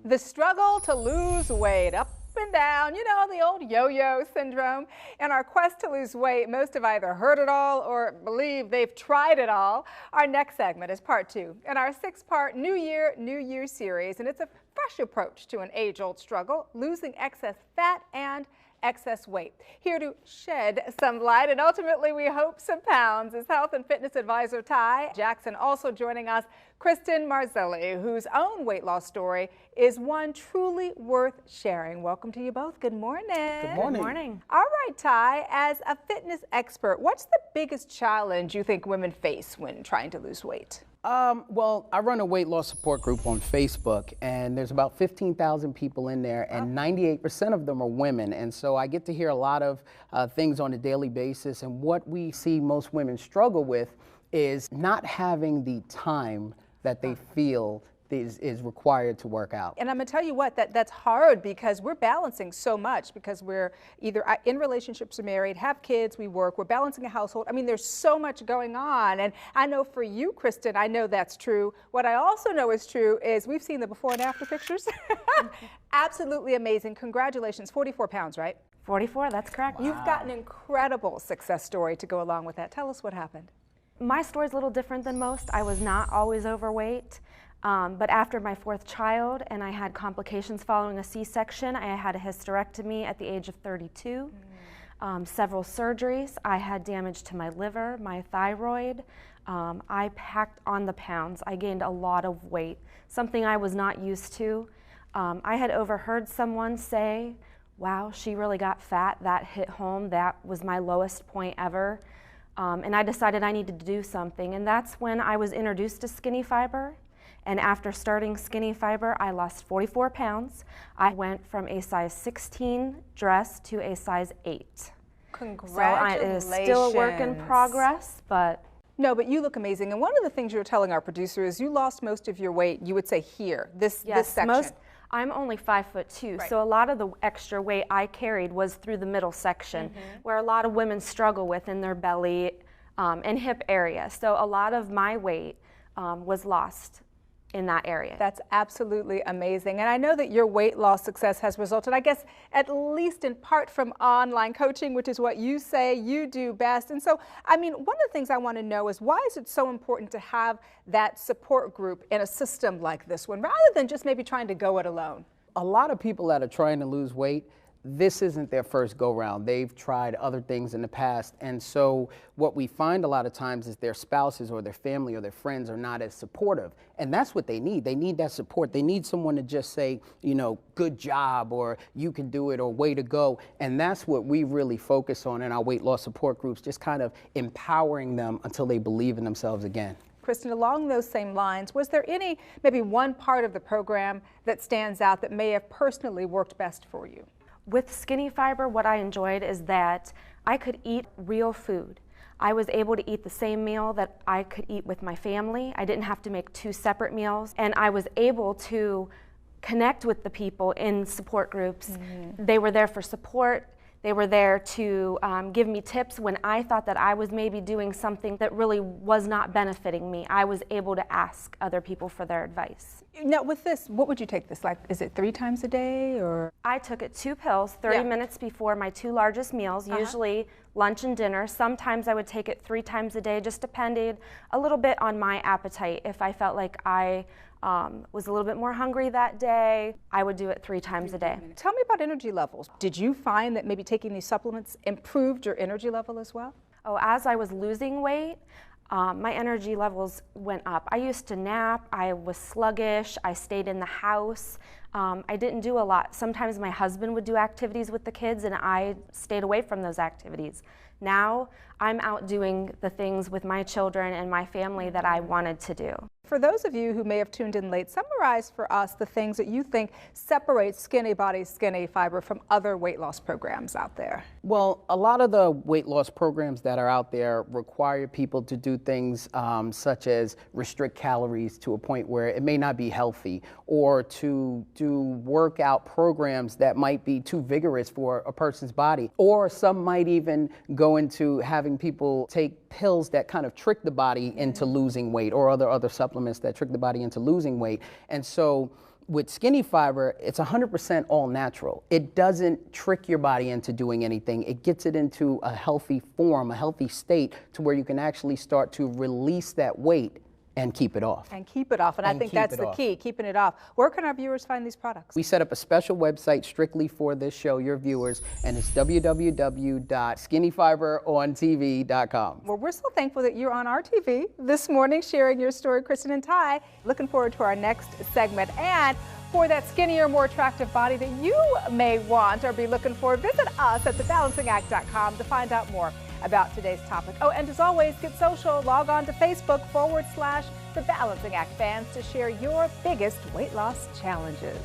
The struggle to lose weight, up and down, you know, the old yo-yo syndrome. In our quest to lose weight, most have either heard it all or believe they've tried it all. Our next segment is part 2 in our 6-part New Year, New You series, and it's a fresh approach to an age-old struggle, losing excess fat and excess weight. Here to shed some light and ultimately we hope some pounds is health and fitness advisor Ty Jackson. Also joining us, Kristen Marzilli, whose own weight loss story is one truly worth sharing. Welcome to you both. Good morning. Good morning. Good morning. All right, Ty, as a fitness expert, what's the biggest challenge you think women face when trying to lose weight? Well, I run a weight loss support group on Facebook, and there's about 15,000 people in there, and 98% of them are women. And so I get to hear a lot of things on a daily basis. And what we see most women struggle with is not having the time that they feel is required to work out. And I'm gonna tell you what, that's hard because we're balancing so much because we're either in relationships or married, have kids, we work, we're balancing a household. I mean, there's so much going on. And I know for you, Kristen, I know that's true. What I also know is true is we've seen the before and after pictures. Absolutely amazing. Congratulations, 44 pounds, right? 44, that's correct. Wow. You've got an incredible success story to go along with that. Tell us what happened. My story's a little different than most. I was not always overweight. But after my 4th child and I had complications following a C-section, I had a hysterectomy at the age of 32, several surgeries. I had damage to my liver, my thyroid. I packed on the pounds. I gained a lot of weight, something I was not used to. I had overheard someone say, wow, she really got fat. That hit home. That was my lowest point ever. And I decided I needed to do something. And that's when I was introduced to Skinny Fiber. And after starting Skinny Fiber, I lost 44 pounds. I went from a size 16 dress to a size 8. Congratulations. So it is still a work in progress, but... No, but you look amazing. And one of the things you were telling our producer is you lost most of your weight, you would say here, this section. I'm only 5'2", right. So a lot of the extra weight I carried was through the middle section, where a lot of women struggle with in their belly and hip area. So a lot of my weight was lost in that area. That's absolutely amazing. And I know that your weight loss success has resulted, I guess, at least in part from online coaching, which is what you say you do best. And so, I mean, one of the things I want to know is why is it so important to have that support group in a system like this one, rather than just maybe trying to go it alone? A lot of people that are trying to lose weight, this isn't their first go-round. They've tried other things in the past. And so what we find a lot of times is their spouses or their family or their friends are not as supportive. And that's what they need. They need that support. They need someone to just say, you know, good job, or you can do it, or way to go. And that's what we really focus on in our weight loss support groups, just kind of empowering them until they believe in themselves again. Kristen, along those same lines, was there maybe one part of the program that stands out that may have personally worked best for you? With Skinny Fiber, what I enjoyed is that I could eat real food. I was able to eat the same meal that I could eat with my family. I didn't have to make 2 separate meals, and I was able to connect with the people in support groups. They were there for support. They were there to give me tips when I thought that I was maybe doing something that really was not benefiting me. I was able to ask other people for their advice. Now with this, what would you take this like? Is it 3 times a day or? I took it 2 pills 30 minutes before my 2 largest meals, usually lunch and dinner. Sometimes I would take it 3 times a day, just depended a little bit on my appetite. If I felt like I was a little bit more hungry that day, I would do it 3 times a day. Tell me about energy levels. Did you find that maybe taking these supplements improved your energy level as well? Oh, as I was losing weight, my energy levels went up. I used to nap, I was sluggish, I stayed in the house. I didn't do a lot. Sometimes my husband would do activities with the kids and I stayed away from those activities. Now I'm out doing the things with my children and my family that I wanted to do. For those of you who may have tuned in late, summarize for us the things that you think separate Skinny Body, Skinny Fiber from other weight loss programs out there. Well, a lot of the weight loss programs that are out there require people to do things such as restrict calories to a point where it may not be healthy, or to do workout programs that might be too vigorous for a person's body, or some might even go into having people take pills that kind of trick the body into losing weight, or other supplements that trick the body into losing weight. And so with Skinny Fiber, it's 100% all natural. It doesn't trick your body into doing anything. It gets it into a healthy form, a healthy state, to where you can actually start to release that weight and keep it off. And keep it off. And I think that's the key, keeping it off. Where can our viewers find these products? We set up a special website strictly for this show, your viewers, and it's www.skinnyfiberontv.com. Well, we're so thankful that you're on our TV this morning sharing your story, Kristen and Ty. Looking forward to our next segment. And for that skinnier, more attractive body that you may want or be looking for, visit us at thebalancingact.com to find out more about today's topic. Oh, and as always, get social. Log on to Facebook /The Balancing Act fans to share your biggest weight loss challenges.